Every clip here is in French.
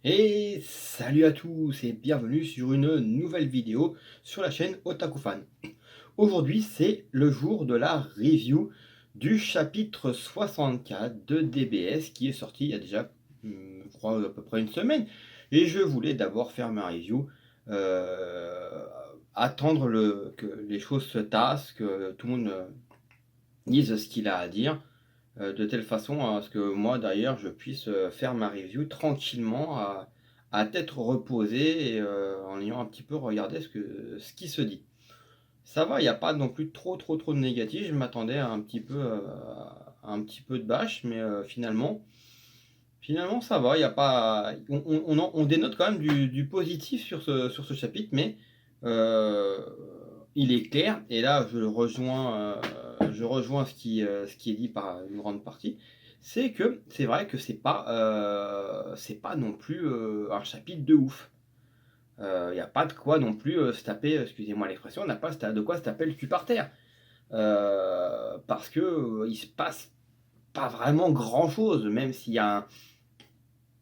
Et salut à tous et bienvenue sur une nouvelle vidéo sur la chaîne Otakufan. Aujourd'hui c'est le jour de la review du chapitre 64 de DBS qui est sorti il y a déjà je crois à peu près une semaine et je voulais d'abord faire ma review, attendre que les choses se tassent, que tout le monde dise ce qu'il a à dire, de telle façon à ce que moi d'ailleurs je puisse faire ma review tranquillement à tête reposée et en ayant un petit peu regardé ce qui se dit. Ça va, il n'y a pas non plus trop de négatifs, je m'attendais à un petit peu de bâche, mais finalement ça va, il y a pas on dénote quand même du positif sur ce chapitre, mais heu, il est clair et là je rejoins ce qui est dit par une grande partie. C'est que c'est vrai que c'est pas non plus, un chapitre de ouf. Il y a pas de quoi non plus, se taper, excusez-moi l'expression, on n'a pas de quoi se taper le cul par terre. Parce que, il se passe pas vraiment grand chose, même s'il y a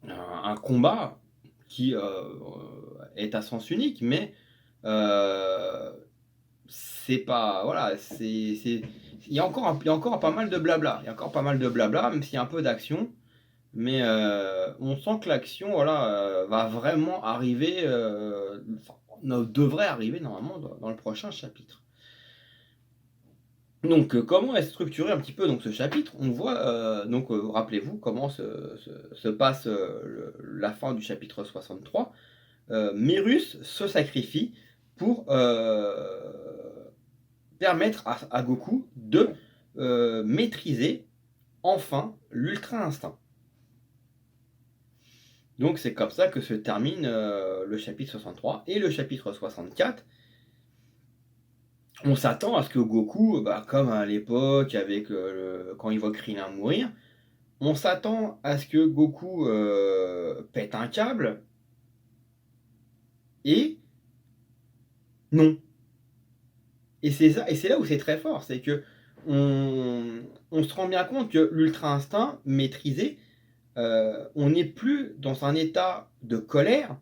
un combat qui est à sens unique, mais c'est pas voilà, il y a encore pas mal de blabla. Il y a encore pas mal de blabla, même s'il y a un peu d'action, mais on sent que l'action, voilà, va vraiment arriver, enfin, devrait arriver normalement dans le prochain chapitre. Donc, comment est structuré un petit peu donc ce chapitre? On voit, donc, rappelez-vous comment se passe, la fin du chapitre 63. Mérus se sacrifie pour, permettre à Goku de, maîtriser enfin l'Ultra Instinct. Donc c'est comme ça que se termine, le chapitre 63 et le chapitre 64. On s'attend à ce que Goku, bah, comme à l'époque avec, quand il voit Krillin mourir, on s'attend à ce que Goku, pète un câble et non. Et c'est là où c'est très fort, c'est qu'on on se rend bien compte que l'Ultra Instinct maîtrisé, on n'est plus dans un état de colère,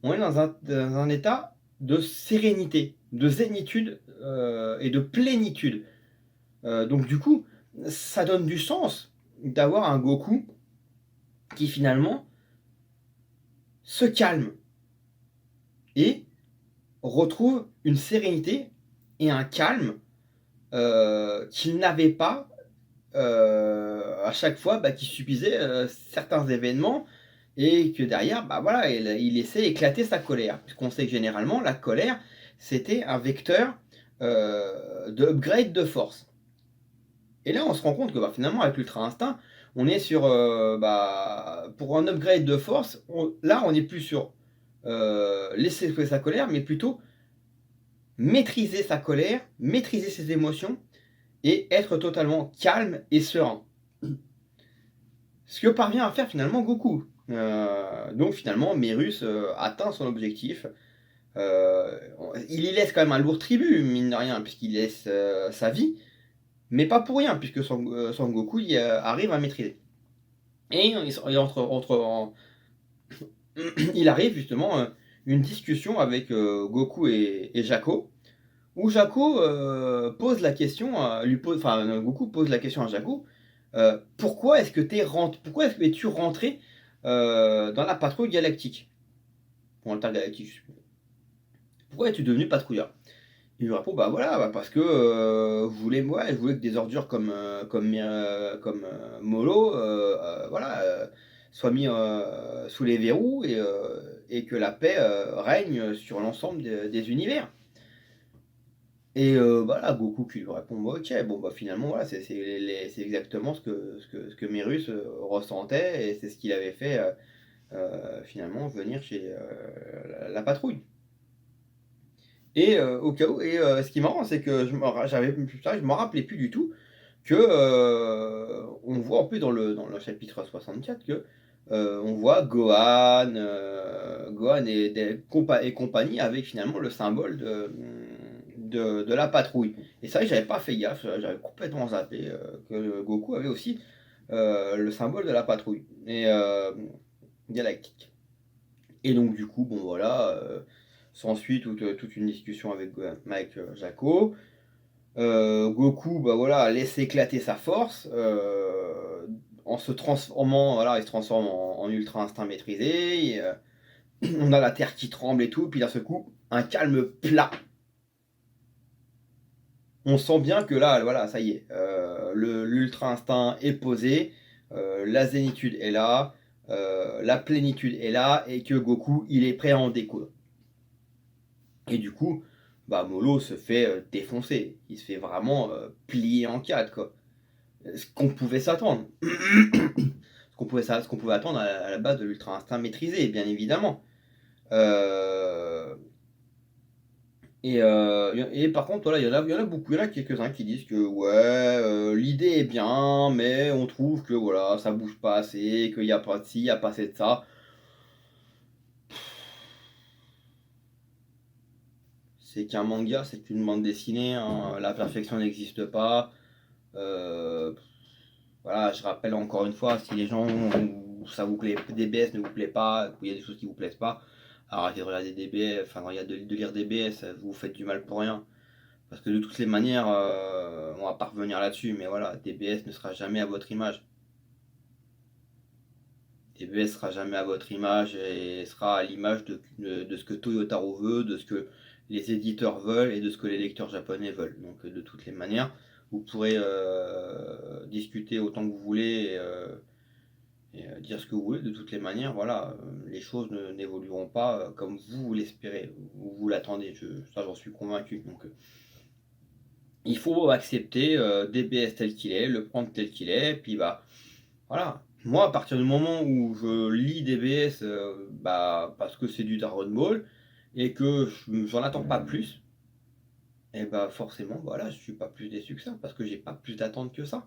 on est dans un état de sérénité, de zénitude, et de plénitude. Donc du coup, ça donne du sens d'avoir un Goku qui finalement se calme et retrouve une sérénité et un calme, qu'il n'avait pas, à chaque fois, bah, qu'il subissait, certains événements et que derrière, bah, voilà, il laissait éclater sa colère. Puisqu'on sait que généralement la colère, c'était un vecteur, de upgrade de force. Et là, on se rend compte que, bah, finalement avec l'Ultra Instinct, on est sur, bah, pour un upgrade de force, on n'est plus sur, laisser jouer sa colère, mais plutôt maîtriser sa colère, maîtriser ses émotions et être totalement calme et serein. Ce que parvient à faire finalement Goku. Donc finalement, Mérus atteint son objectif. Il y laisse quand même un lourd tribut, mine de rien, puisqu'il laisse sa vie, mais pas pour rien, puisque Son Goku arrive à maîtriser. Et il arrive justement une discussion avec Goku et Jaco, où Jaco pose la question, Goku pose la question à Jaco, pourquoi es-tu rentré dans la patrouille galactique? Pour l'intergalactique. Pourquoi es-tu devenu patrouilleur? Il lui répond, bah voilà, bah parce que je voulais que des ordures comme Molo, voilà, soient mis sous les verrous et que la paix règne sur l'ensemble des univers. Et voilà, Goku qui lui répond: «Bah OK, bon bah finalement voilà, c'est exactement ce que Mérus, ressentait et c'est ce qu'il avait fait, finalement venir chez, la patrouille». Et au cas où et ce qui est marrant, c'est que je m'en rappelais plus du tout que, on voit en plus dans le chapitre 64 que, on voit Gohan et compagnie avec finalement le symbole de la patrouille. Et c'est vrai que j'avais pas fait gaffe, j'avais complètement zappé, que Goku avait aussi, le symbole de la patrouille et galactique. Et donc du coup, bon voilà, s'ensuit toute une discussion avec Jaco. Goku, bah voilà, laisse éclater sa force, en se transformant, voilà, il se transforme en Ultra Instinct maîtrisé, et on a la terre qui tremble et tout, puis d'un seul coup, un calme plat. On sent bien que là, voilà, ça y est, l'Ultra Instinct est posé, la zénitude est là, la plénitude est là, et que Goku, il est prêt à en découdre. Et du coup, bah Molo se fait défoncer. Il se fait vraiment plier en quatre, quoi. Ce qu'on pouvait s'attendre. Ce qu'on pouvait attendre à la base de l'Ultra Instinct maîtrisé, bien évidemment. Euh, et par contre, voilà, il y en a beaucoup. Il y en a quelques-uns qui disent que ouais, l'idée est bien, mais on trouve que voilà, ça bouge pas assez, qu'il n'y a pas de ci, il n'y a pas assez de ça. C'est qu'un manga, c'est qu'une bande dessinée, hein. La perfection n'existe pas. Euh, voilà, je rappelle encore une fois, si les gens, ça vous plaît, DBS ne vous plaît pas, qu'il y a des choses qui vous plaisent pas, arrêtez de regarder DBS, enfin de lire DBS, vous faites du mal pour rien. Parce que de toutes les manières, on va pas revenir là-dessus, mais voilà, DBS ne sera jamais à votre image. DBS sera jamais à votre image et sera à l'image de ce que Toyotaro veut, de ce que les éditeurs veulent et de ce que les lecteurs japonais veulent. Donc de toutes les manières, vous pourrez discuter autant que vous voulez et dire ce que vous voulez. De toutes les manières, voilà, les choses n'évolueront pas comme vous l'espérez, ou vous l'attendez. Ça, j'en suis convaincu. Donc il faut accepter DBS tel qu'il est, le prendre tel qu'il est, puis bah voilà. Moi, à partir du moment où je lis DBS, bah, parce que c'est du Dragon Ball, et que j'en attends pas plus, et bah forcément, voilà, je suis pas plus déçu que ça, parce que j'ai pas plus d'attente que ça.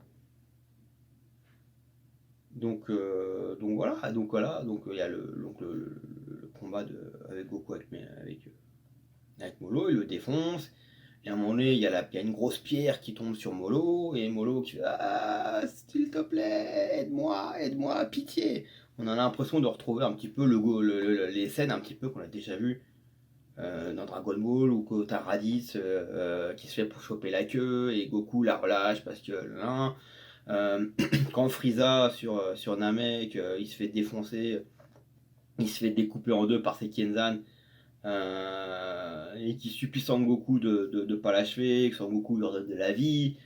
Donc il y a le combat avec Goku avec Molo, il le défonce. Et à un moment donné, il y a une grosse pierre qui tombe sur Molo, et Molo qui fait ah, s'il te plaît, aide-moi, aide-moi, pitié. On a l'impression de retrouver un petit peu les scènes un petit peu qu'on a déjà vues dans Dragon Ball, où t'as Raditz qui se fait pour choper la queue, et Goku la relâche parce que là, quand Frieza sur Namek, il se fait défoncer, il se fait découper en deux par ses Kenzan. Et qui supplie Sangoku de pas l'achever, que Sangoku leur donne de la vie.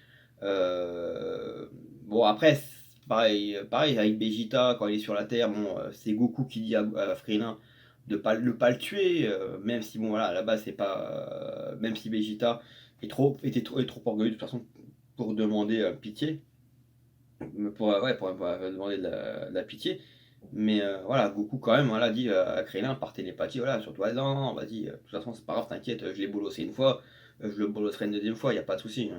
Bon, après, pareil avec Vegeta, quand il est sur la Terre, bon, c'est Goku qui dit à Krillin de pas le tuer, même si, bon, voilà, à la base, c'est pas. Même si Vegeta est trop orgueilleux, de toute façon, pour demander pitié, pour demander de la pitié. Mais voilà, Goku quand même voilà, dit à Krillin par télépathie, voilà, surtout non, vas-y, de toute façon c'est pas grave, t'inquiète, je l'ai bolossé une fois, je le bolosserai une deuxième fois, il n'y a pas de souci.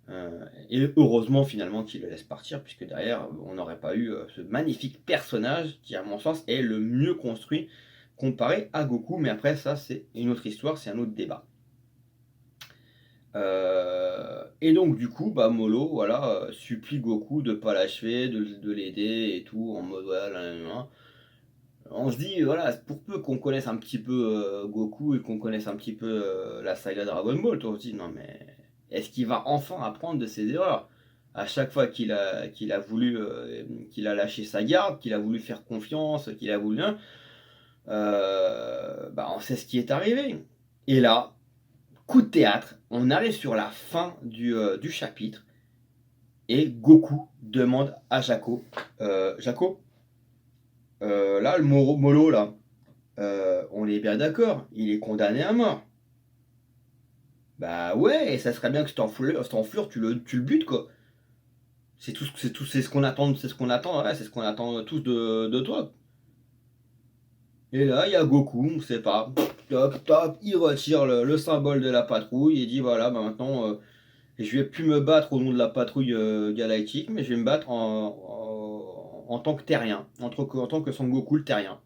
Hein. Et heureusement finalement qu'il le laisse partir, puisque derrière on n'aurait pas eu ce magnifique personnage qui à mon sens est le mieux construit comparé à Goku, mais après ça c'est une autre histoire, c'est un autre débat. Et donc du coup, bah, Molo, voilà, supplie Goku de pas l'achever, de l'aider et tout, en mode voilà, nan, nan, nan. On se dit, voilà, pour peu qu'on connaisse un petit peu Goku et qu'on connaisse un petit peu la saga Dragon Ball, toi aussi, non mais est-ce qu'il va enfin apprendre de ses erreurs? À chaque fois qu'il a voulu, qu'il a lâché sa garde, qu'il a voulu faire confiance, qu'il a voulu, hein, bah on sait ce qui est arrivé. Et là, coup de théâtre, on arrive sur la fin du chapitre et Goku demande à Jaco, Jaco, là le Molo là, on est bien d'accord, il est condamné à mort. Bah ouais, et ça serait bien que cet enflure tu le butes quoi. C'est ce qu'on attend, ouais, c'est ce qu'on attend tous de toi. Et là, il y a Goku, on sait pas, toc toc, il retire le symbole de la patrouille et dit voilà, bah maintenant je vais plus me battre au nom de la patrouille galactique, mais je vais me battre en tant que terrien, en tant que Son Goku le terrien.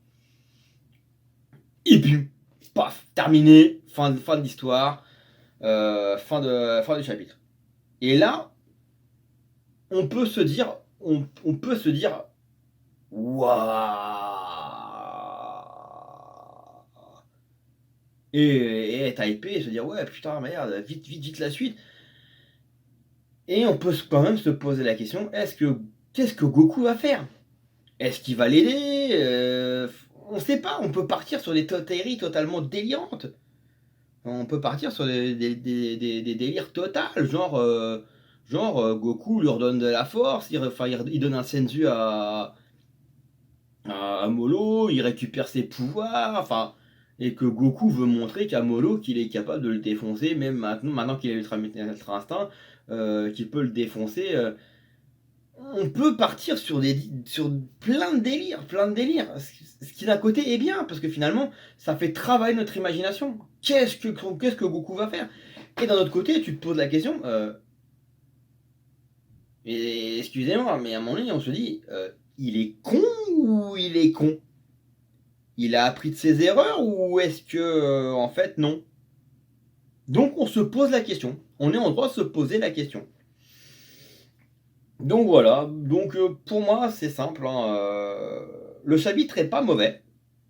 Et puis, paf, terminé, fin de l'histoire, fin du chapitre. Et là, on peut se dire, waouh, et être hypé et se dire: «Ouais, putain, merde, vite, vite, vite la suite». Et on peut quand même se poser la question: qu'est-ce que Goku va faire? Est-ce qu'il va l'aider? On sait pas, on peut partir sur des théories totalement délirantes. On peut partir sur des délires totals, Goku lui redonne de la force, il donne un senzu à Molo, il récupère ses pouvoirs, enfin, et que Goku veut montrer qu'à Molo qu'il est capable de le défoncer, même maintenant qu'il a Ultra Instinct, qu'il peut le défoncer. On peut partir sur plein de délires. Ce qui d'un côté est bien, parce que finalement, ça fait travailler notre imagination. Qu'est-ce que Goku va faire? Et d'un autre côté, tu te poses la question, et excusez-moi, mais à un moment donné, on se dit, il est con ou il est con? Il a appris de ses erreurs ou est-ce que, en fait, non? Donc on se pose la question. On est en droit de se poser la question. Donc voilà, pour moi c'est simple, hein, le chapitre est pas mauvais.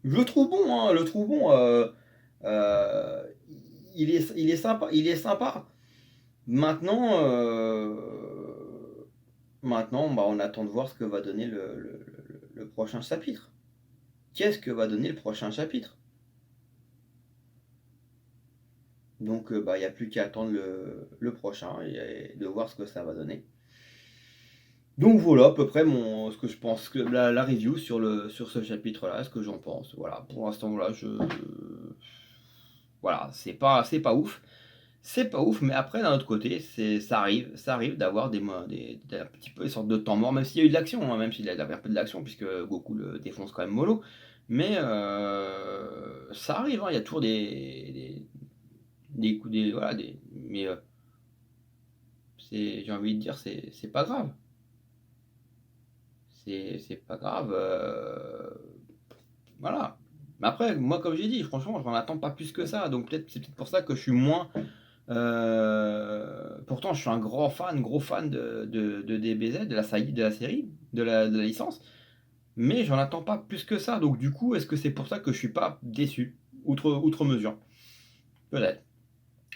Je le trouve bon, hein, je le trouve bon, heu, il est sympa, il est sympa. Maintenant, bah, on attend de voir ce que va donner le prochain chapitre. Qu'est-ce que va donner le prochain chapitre? Bah, il y a plus qu'à attendre le prochain et de voir ce que ça va donner. Donc voilà à peu près ce que je pense, que la review sur ce chapitre-là, ce que j'en pense. Voilà, pour l'instant, voilà, voilà, c'est pas ouf. C'est pas ouf, mais après d'un autre côté, ça arrive d'avoir un petit peu des sortes de temps morts, même s'il y a eu de l'action, hein, même s'il y avait un peu de l'action puisque Goku le défonce quand même mollo. Mais ça arrive, hein, il y a toujours des coups voilà, mais j'ai envie de dire, c'est pas grave. C'est pas grave, voilà. Mais après, moi, comme j'ai dit, franchement, j'en attends pas plus que ça, donc c'est peut-être pour ça que je suis moins, pourtant je suis un gros fan de DBZ, de la série, de la licence, mais j'en attends pas plus que ça, donc du coup, est-ce que c'est pour ça que je suis pas déçu, outre mesure? Peut-être.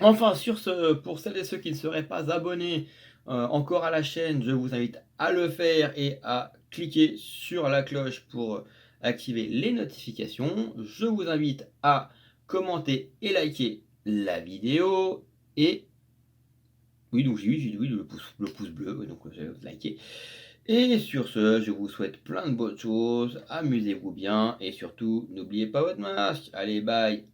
Enfin, sur ce, pour celles et ceux qui ne seraient pas abonnés, encore à la chaîne, je vous invite à le faire et à cliquer sur la cloche pour activer les notifications. Je vous invite à commenter et liker la vidéo et oui, donc j'ai dit oui, le pouce bleu, oui, donc j'allais liker. Et sur ce, je vous souhaite plein de bonnes choses, amusez-vous bien et surtout, n'oubliez pas votre masque. Allez, bye!